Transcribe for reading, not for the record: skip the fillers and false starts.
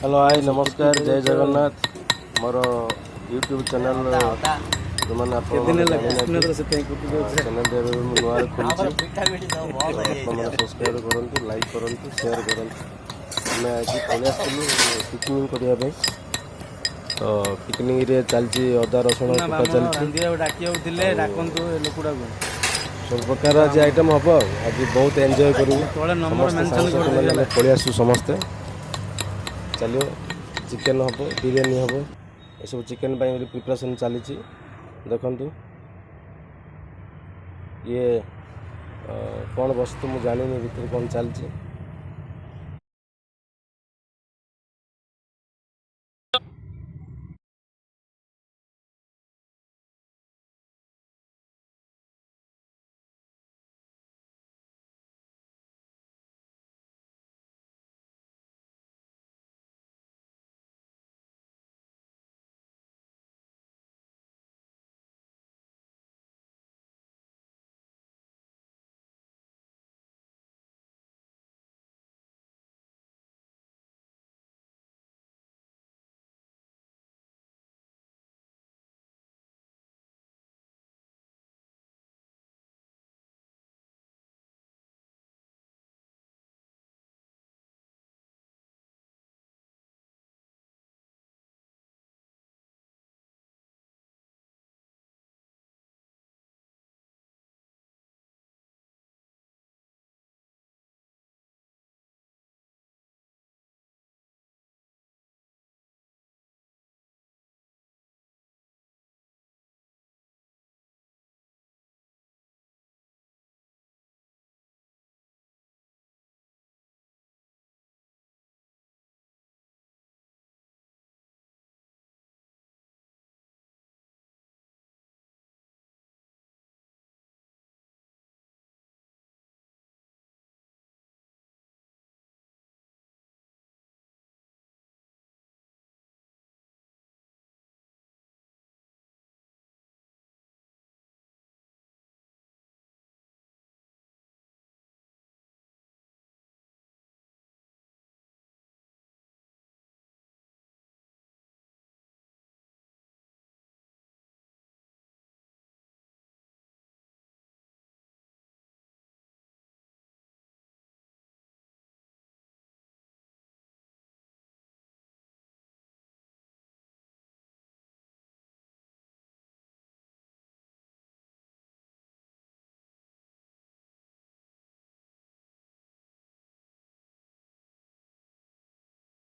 hello hi नमस्कार जय जगन्नाथ मोर YouTube channel जो मैंने चैनल नुआ खोली सब्सक्राइब करूँ लाइक करूँ शेयर करूँ आम आज पलि आसलु पिकनिक करने तो पिकनिक रे चलती अदा रसुण कुटा चलती सब प्रकार आज आइटम हम आज बहुत एंजॉय करूँ पलि आसू समस्ते चलो चिकेन हम बिरियानी हम ये सब चिकेन प्रिपरेशन चली देखु ये कौन बस तो मुझे जानी भर कौन चलती